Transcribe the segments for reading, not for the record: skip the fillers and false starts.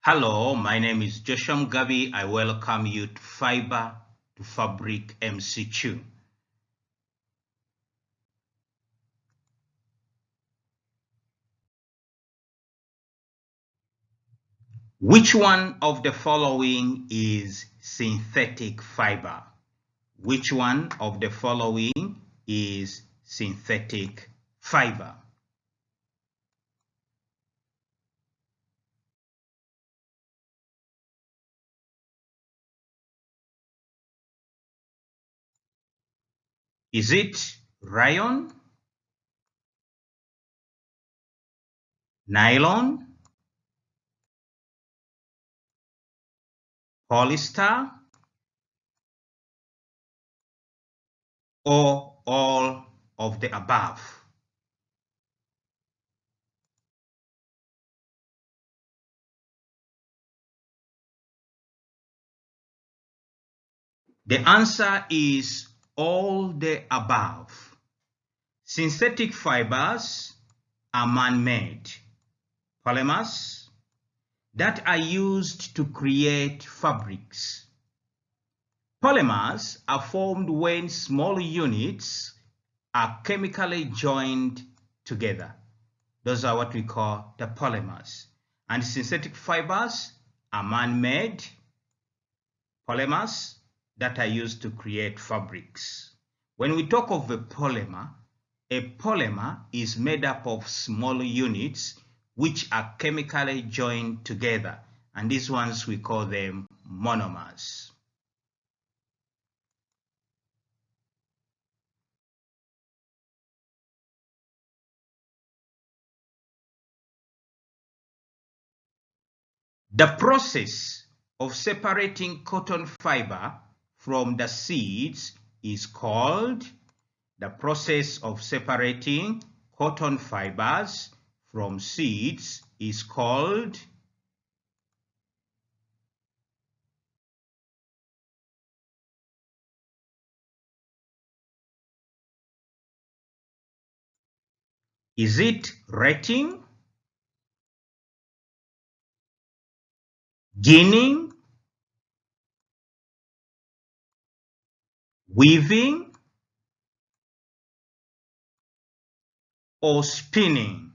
Hello, my name is Joshua Mugabi. I welcome you to Fibre to Fabric MCQ. Which one of the following is synthetic fiber? Which one of the following is synthetic fiber? Is it rayon, nylon, polyester, or all of the above? The answer is all the above. Synthetic fibers are man-made polymers that are used to create fabrics. Polymers are formed when small units are chemically joined together. Those are what we call the polymers. And synthetic fibers are man-made polymers that are used to create fabrics. When we talk of a polymer is made up of small units which are chemically joined together, and these ones we call them monomers. The process of separating cotton fiber from the seeds is called the process of separating cotton fibers from seeds is called is it retting, ginning, weaving, or spinning?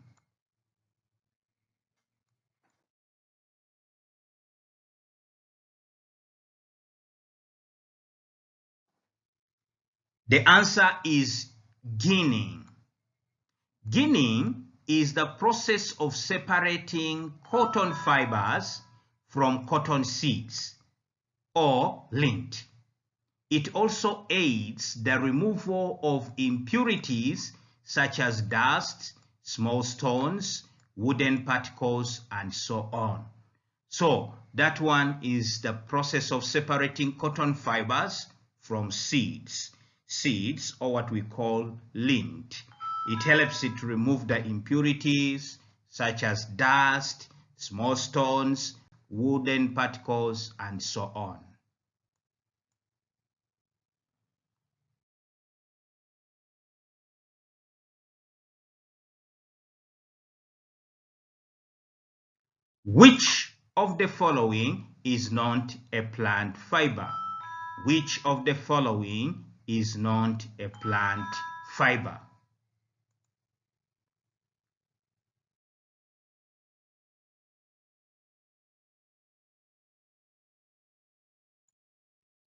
The answer is ginning. Ginning is the process of separating cotton fibers from cotton seeds or lint. It also aids the removal of impurities such as dust, small stones, wooden particles, and so on. So that one is the process of separating cotton fibers from seeds. Seeds, or what we call lint. It helps it to remove the impurities such as dust, small stones, wooden particles, and so on. Which of the following is not a plant fiber? Which of the following is not a plant fiber?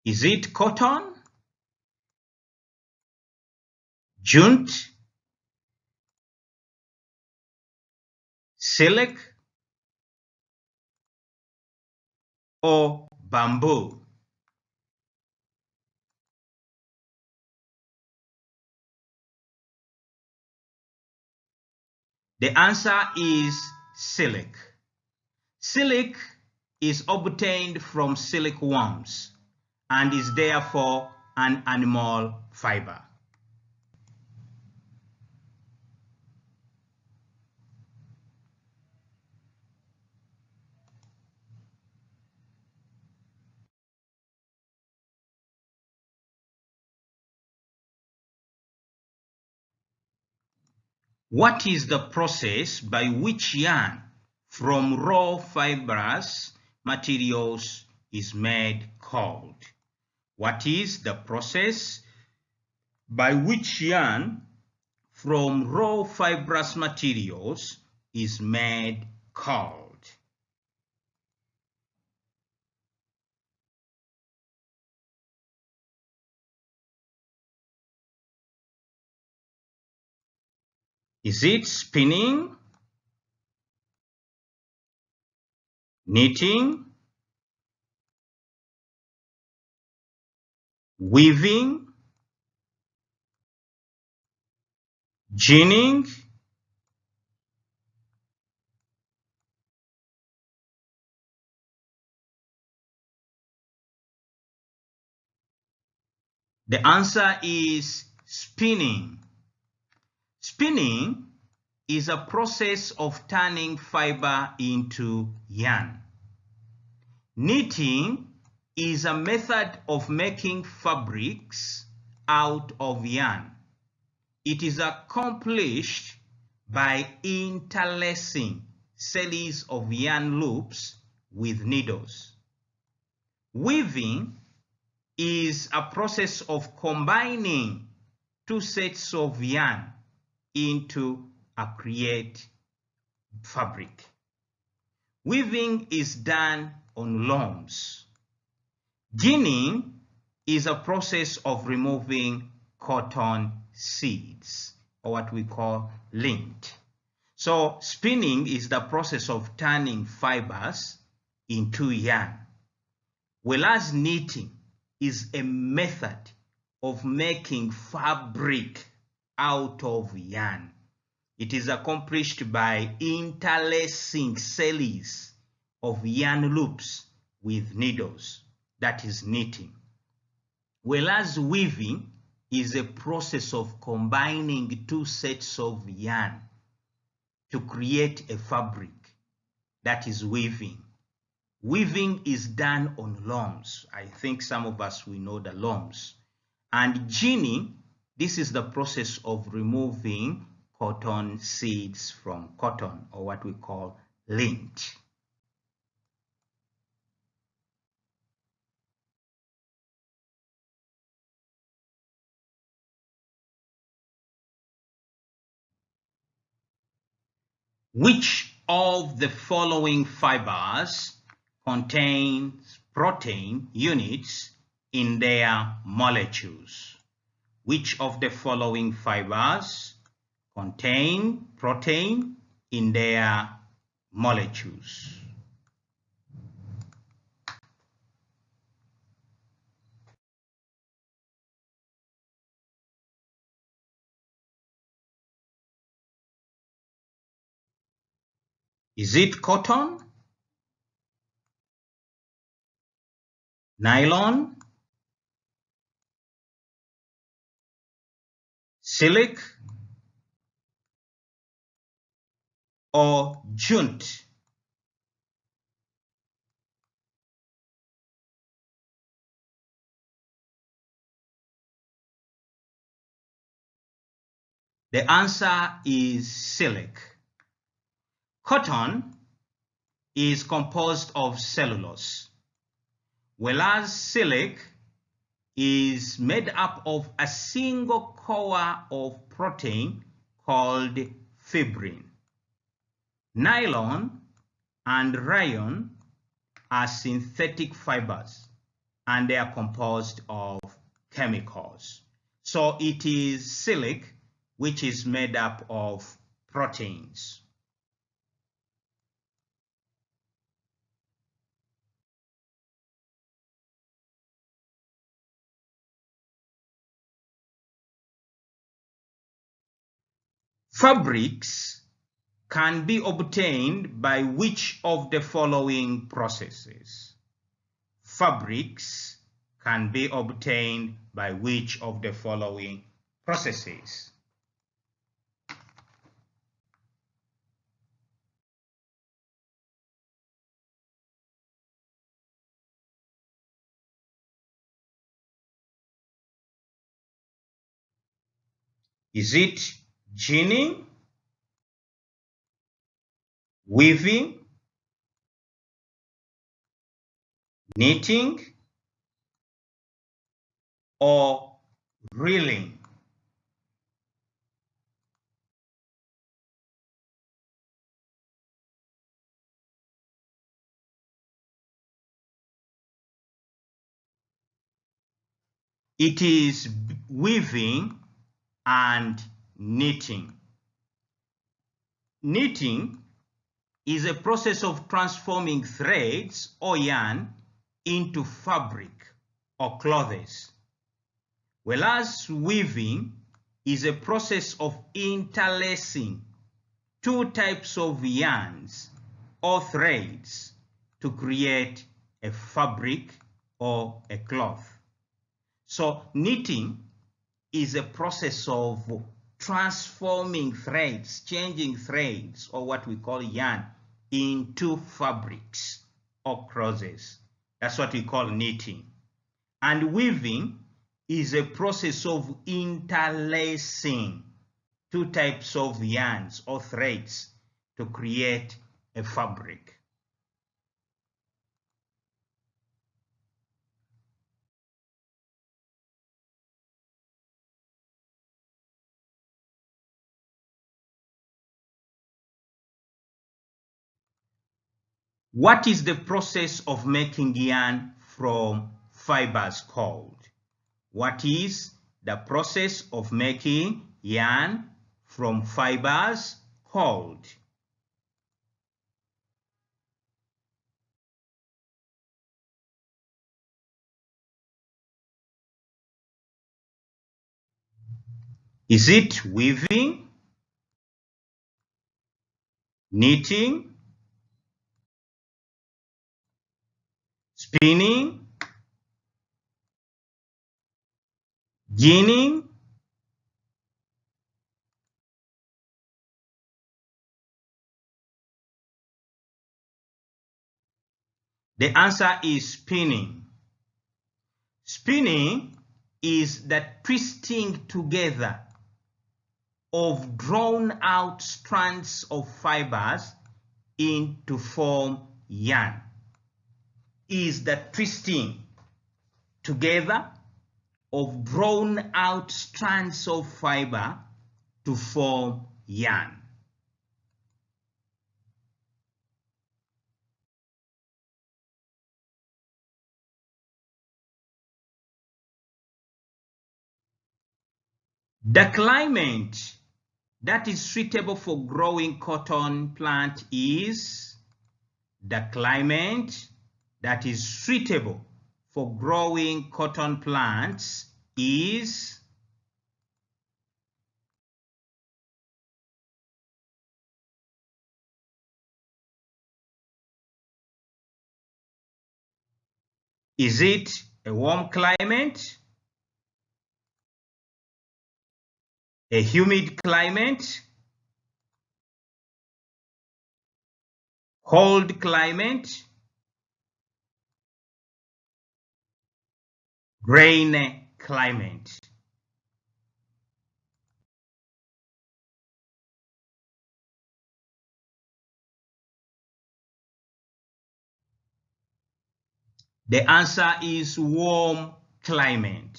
Is it cotton, jute, silk, or bamboo? The answer is silk. Silk is obtained from silkworms and is therefore an animal fiber. What is the process by which yarn from raw fibrous materials is made cold. What is the process by which yarn from raw fibrous materials is made cold? Is it spinning, knitting, weaving, ginning? The answer is spinning. Spinning is a process of turning fiber into yarn. Knitting is a method of making fabrics out of yarn. It is accomplished by interlacing series of yarn loops with needles. Weaving is a process of combining two sets of yarn into a create fabric. Weaving is done on looms. Ginning is a process of removing cotton seeds, or what we call lint. So spinning is the process of turning fibers into yarn, whereas knitting is a method of making fabric out of yarn. It is accomplished by interlacing series of yarn loops with needles. That is knitting. Whereas weaving is a process of combining two sets of yarn to create a fabric. That is weaving. Weaving is done on looms. I think some of us will know the looms. And ginning, this is the process of removing cotton seeds from cotton, or what we call lint. Which of the following fibers contains protein units in their molecules? Which of the following fibers contain protein in their molecules? Is it cotton, nylon, silk, or jute? The answer is silk. Cotton is composed of cellulose, whereas silk is made up of a single core of protein called fibrin. Nylon and rayon are synthetic fibers, and they are composed of chemicals. So it is silk, which is made up of proteins. Fabrics can be obtained by which of the following processes? Fabrics can be obtained by which of the following processes? Is it ginning, weaving, knitting, or reeling. It is weaving and knitting. Knitting is a process of transforming threads or yarn into fabric or clothes, whereas weaving is a process of interlacing two types of yarns or threads to create a fabric or a cloth. So knitting is a process of transforming threads, changing threads, or what we call yarn, into fabrics or clothes. That's what we call knitting. And weaving is a process of interlacing two types of yarns or threads to create a fabric. What is the process of making yarn from fibers called? What is the process of making yarn from fibers called? Is it weaving, knitting, spinning, ginning? The answer is spinning. Spinning is the twisting together of drawn out strands of fibers to form yarn. Is the twisting together of drawn out strands of fiber to form yarn. The climate that is suitable for growing cotton plant is the climate that is suitable for growing cotton plants is it a warm climate, a humid climate, cold climate, rainy climate? The answer is warm climate.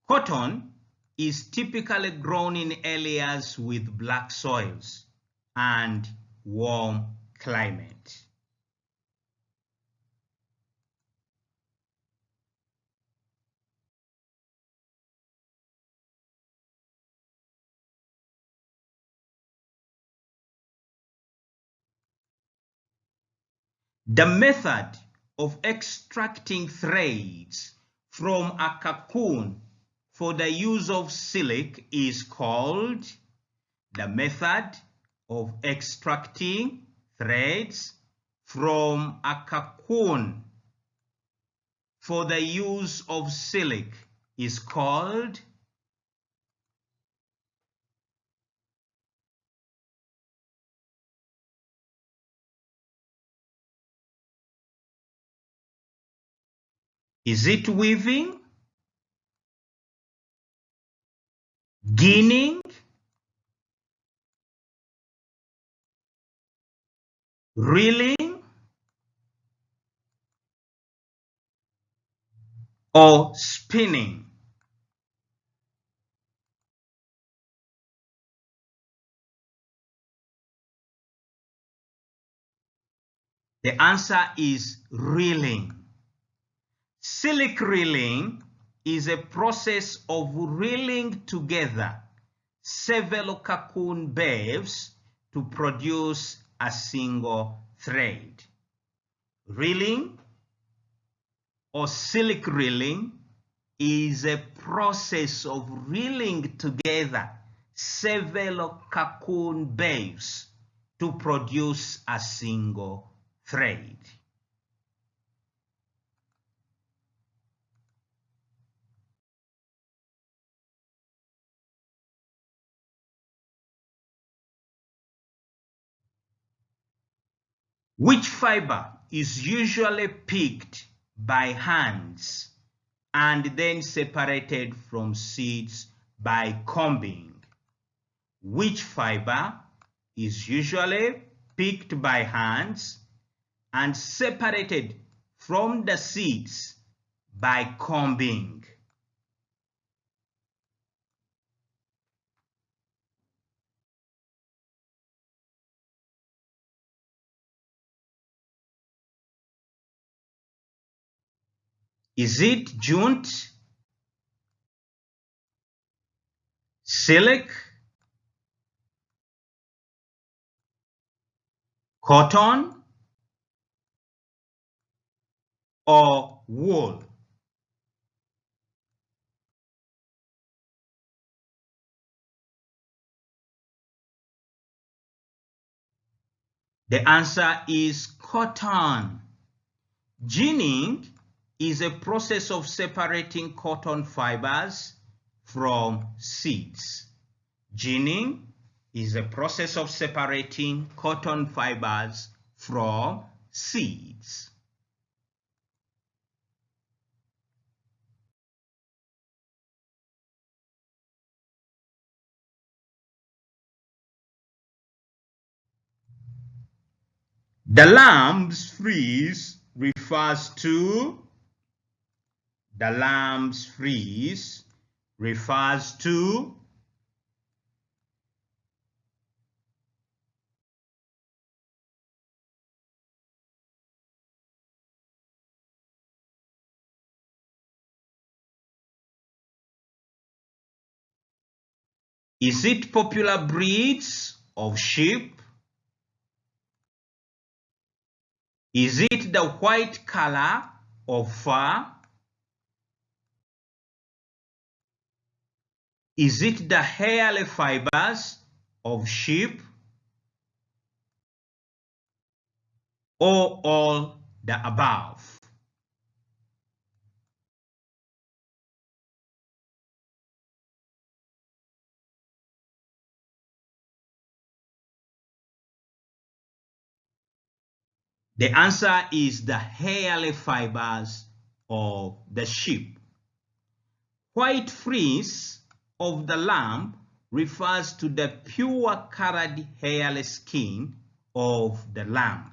Cotton is typically grown in areas with black soils and warm climate. The method of extracting threads from a cocoon for the use of silk is called the method of extracting threads from a cocoon for the use of silk is called is it weaving, ginning, reeling, or spinning? The answer is reeling. Silk reeling is a process of reeling together several cocoon waves to produce a single thread. Reeling or silk reeling is a process of reeling together several cocoon waves to produce a single thread. Which fiber is usually picked by hands and then separated from seeds by combing? Which fiber is usually picked by hands and separated from the seeds by combing? Is it jute, silk, cotton, or wool? The answer is cotton. Ginning is a process of separating cotton fibers from seeds. Ginning is a process of separating cotton fibers from seeds. The lamb's fleece refers to the lamb's fleece refers to is it popular breeds of sheep? Is it the white color of fur? Is it the hairy fibers of sheep? Or all the above? The answer is the hairy fibers of the sheep. White fleece of the lamb refers to the pure colored hairy skin of the lamb.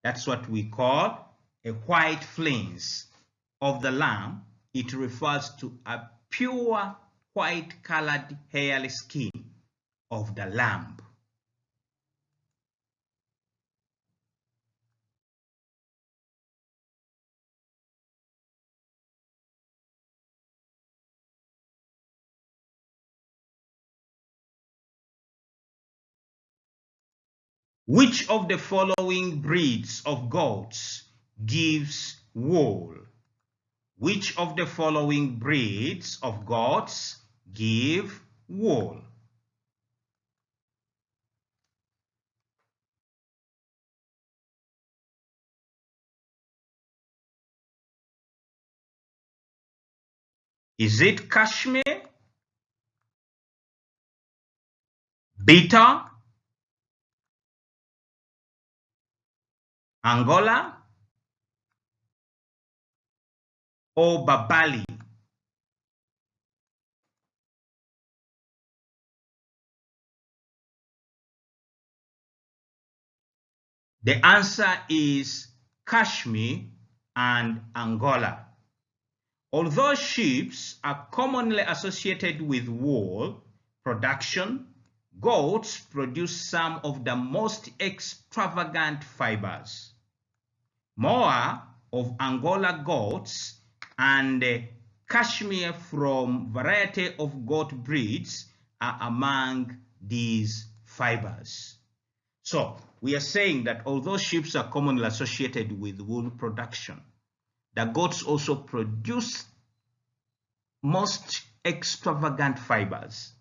That's what we call a white fleece of the lamb. It refers to a pure white colored hairy skin of the lamb. Which of the following breeds of goats gives wool? Which of the following breeds of goats give wool? Is it Cashmere, Beta, Angola, or Babali? The answer is Kashmir and Angola. Although sheep are commonly associated with wool production, goats produce some of the most extravagant fibers. Moa of Angola goats and cashmere from variety of goat breeds are among these fibers. So we are saying that although sheep are commonly associated with wool production, the goats also produce most extravagant fibers.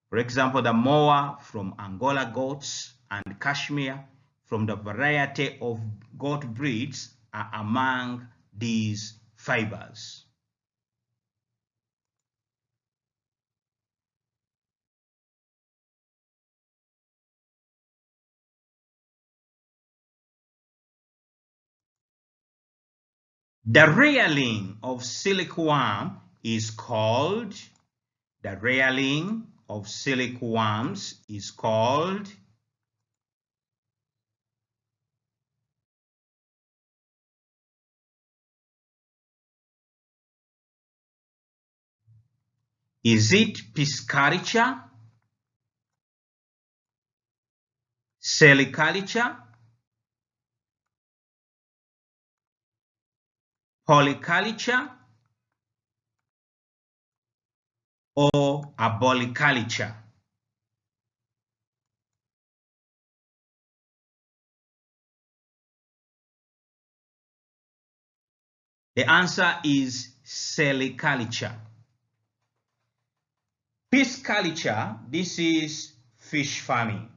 For example, the moa from Angola goats and cashmere from the variety of goat breeds are among these fibers. The rearing of silkworm is called, the rearing of silkworms is called is it piscariculture, sericulture, polyculture, or arboriculture? The answer is sericulture. Pisciculture, this is fish farming.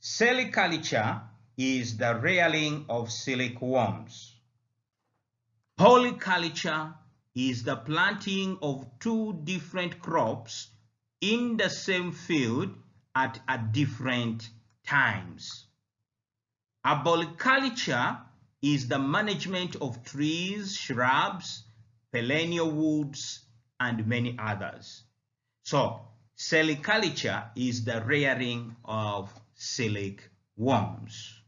Sericulture is the rearing of silkworms. Polyculture is the planting of two different crops in the same field at different times. Arboriculture is the management of trees, shrubs, perennial woods, and many others. So, sericulture is the rearing of silkworms.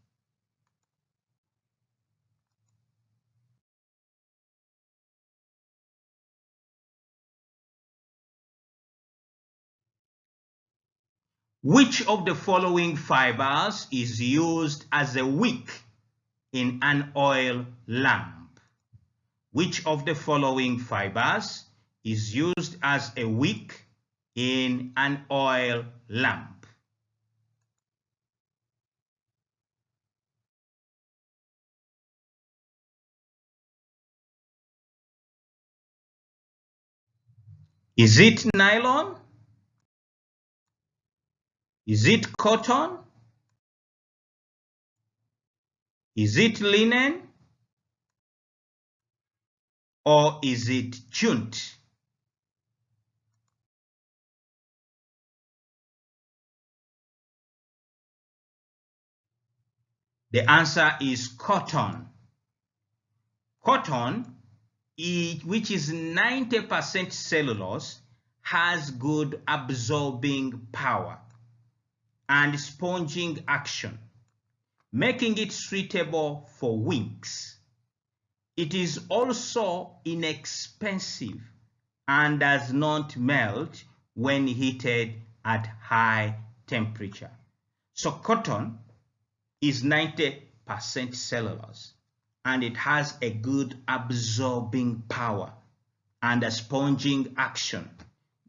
Which of the following fibers is used as a wick in an oil lamp? Which of the following fibers is used as a wick in an oil lamp? Is it nylon? Is it cotton? Is it linen? Or is it jute? The answer is cotton. Cotton, which is 90% cellulose, has good absorbing power and sponging action, making it suitable for wings. It is also inexpensive and does not melt when heated at high temperature. So cotton is 90% cellulose and it has a good absorbing power and a sponging action,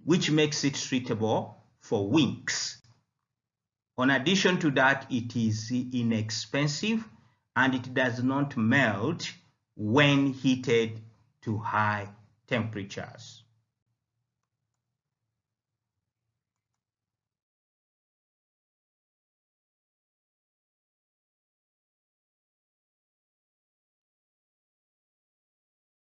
which makes it suitable for wings. In addition to that, it is inexpensive and it does not melt when heated to high temperatures.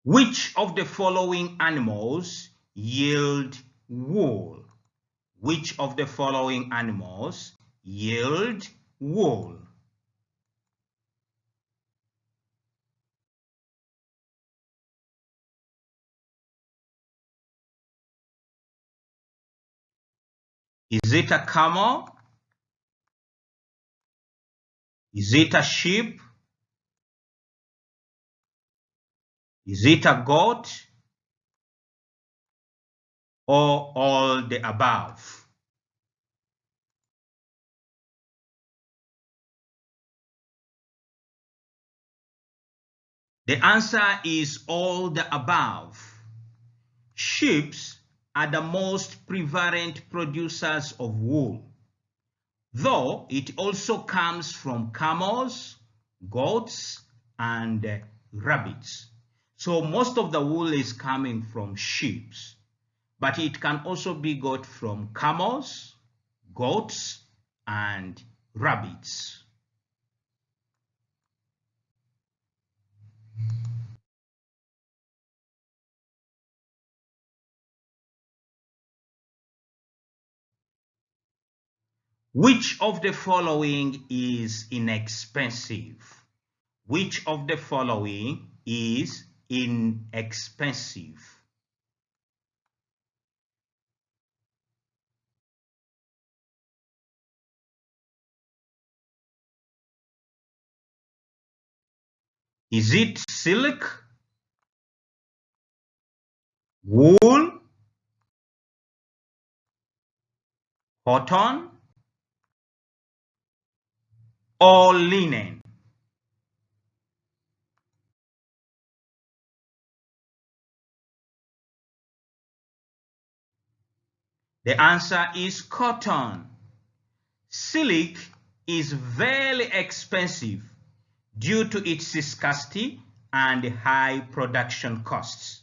Which of the following animals yield wool? Which of the following animals yield wool? Is it a camel? Is it a sheep? Is it a goat? or all the above? The answer is all the above. Sheep are the most prevalent producers of wool, though it also comes from camels, goats, and rabbits. So most of the wool is coming from sheep, but it can also be got from camels, goats, and rabbits. Which of the following is inexpensive? Which of the following is inexpensive? Is it silk, wool, cotton, or linen? The answer is cotton. Silk is very expensive due to its scarcity and high production costs.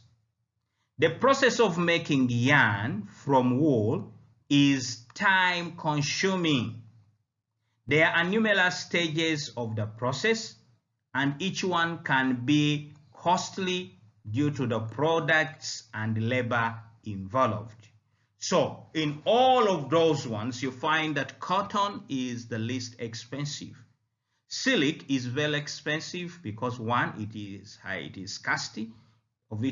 The process of making yarn from wool is time-consuming. There are numerous stages of the process, and each one can be costly due to the products and labor involved. So in all of those ones, you find that cotton is the least expensive. Silk is very expensive because one, it is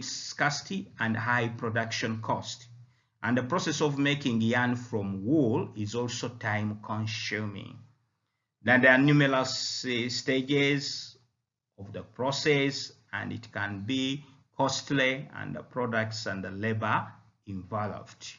scarcity and high production cost. And the process of making yarn from wool is also time consuming. Then there are numerous stages of the process, and it can be costly, and the products and the labor involved.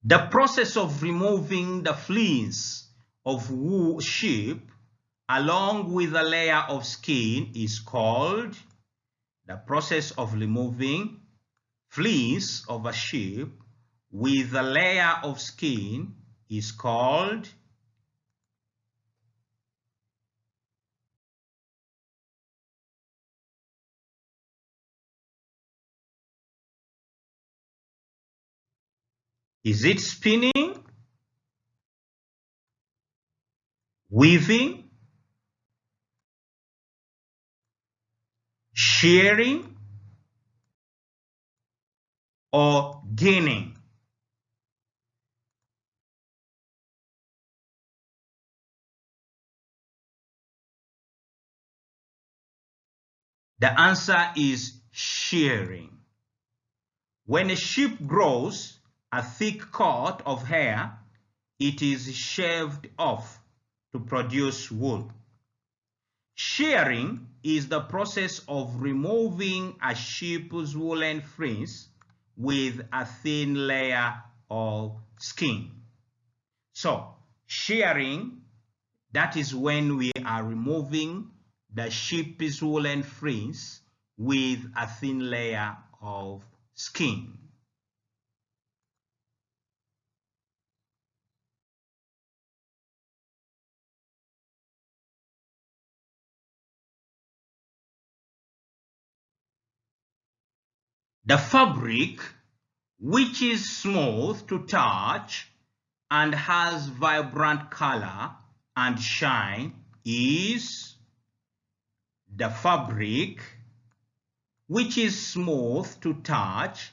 The process of removing the fleece of wool sheep along with a layer of skin is called the process of removing fleece of a sheep with a layer of skin is called is it spinning, weaving, shearing, or gaining? The answer is shearing. When a sheep grows a thick coat of hair, it is shaved off to produce wool. Shearing is the process of removing a sheep's woolen fleece with a thin layer of skin. So, shearing, that is when we are removing the sheep's woolen fleece with a thin layer of skin. The fabric, which is smooth to touch and has vibrant color and shine, is the fabric, which is smooth to touch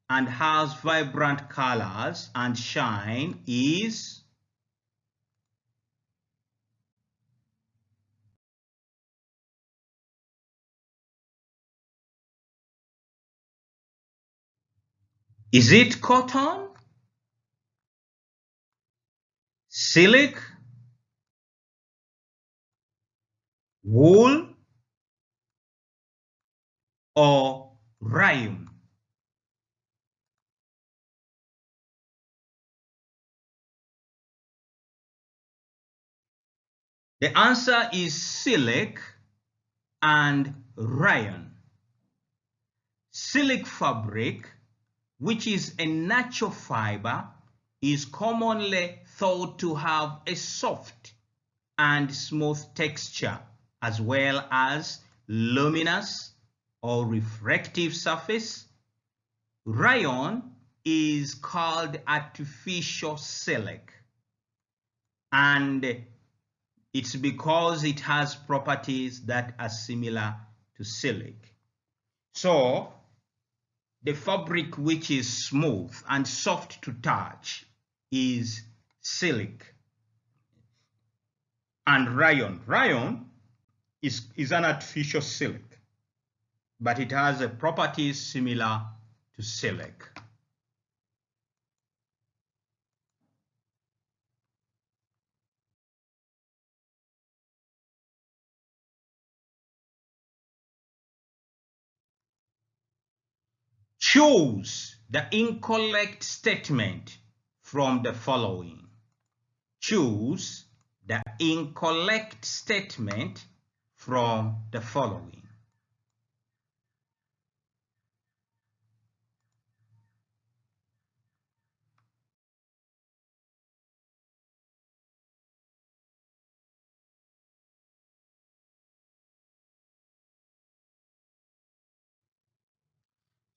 and has vibrant colors and shine, is it cotton, silk, wool, or rayon? The answer is silk and rayon. Silk fabric, which is a natural fiber, is commonly thought to have a soft and smooth texture, as well as luminous or refractive surface. Rayon is called artificial silk, and it's because it has properties that are similar to silk. So, the fabric which is smooth and soft to touch is silk. And rayon. Rayon is an artificial silk, but it has a properties similar to silk. Choose the incorrect statement from the following. Choose the incorrect statement from the following.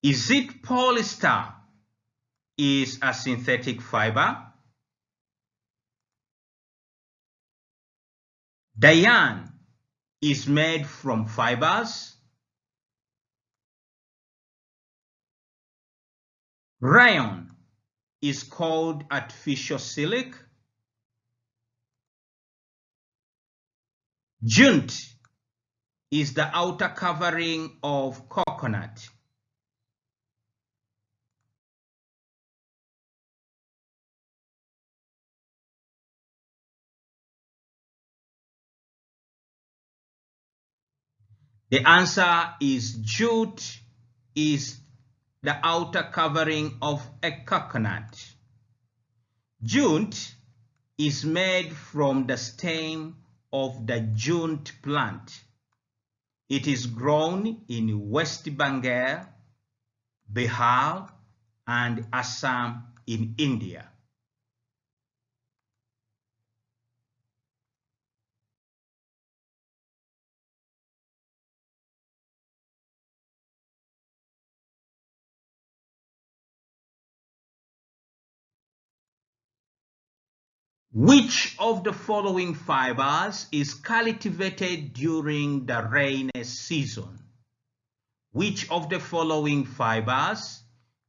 Is it polyester is a synthetic fiber? The yarn is made from fibers. Rayon is called artificial silk. Jute is the outer covering of coconut. The answer is jute is the outer covering of a coconut. Jute is made from the stem of the jute plant. It is grown in West Bengal, Bihar, and Assam in India. Which of the following fibers is cultivated during the rainy season? Which of the following fibers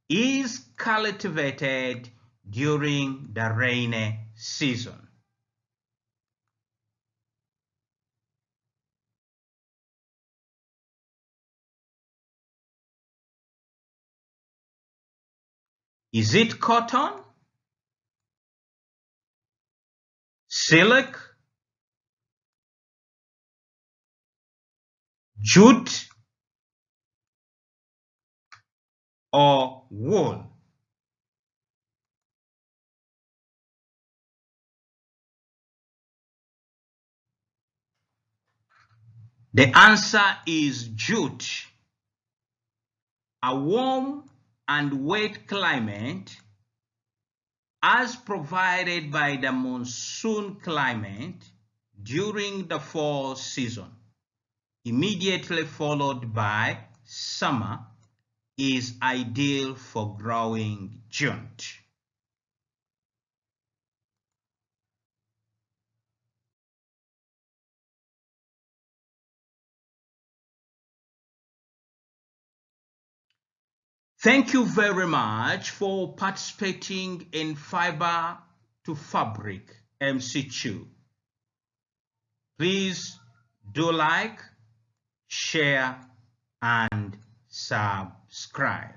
is cultivated during the rainy season? Is it cotton, silk, jute, or wool? The answer is jute. A warm and wet climate, as provided by the monsoon climate during the fall season, immediately followed by summer, is ideal for growing jute. Thank you very much for participating in Fiber to Fabric MCQ. Please do like, share, and subscribe.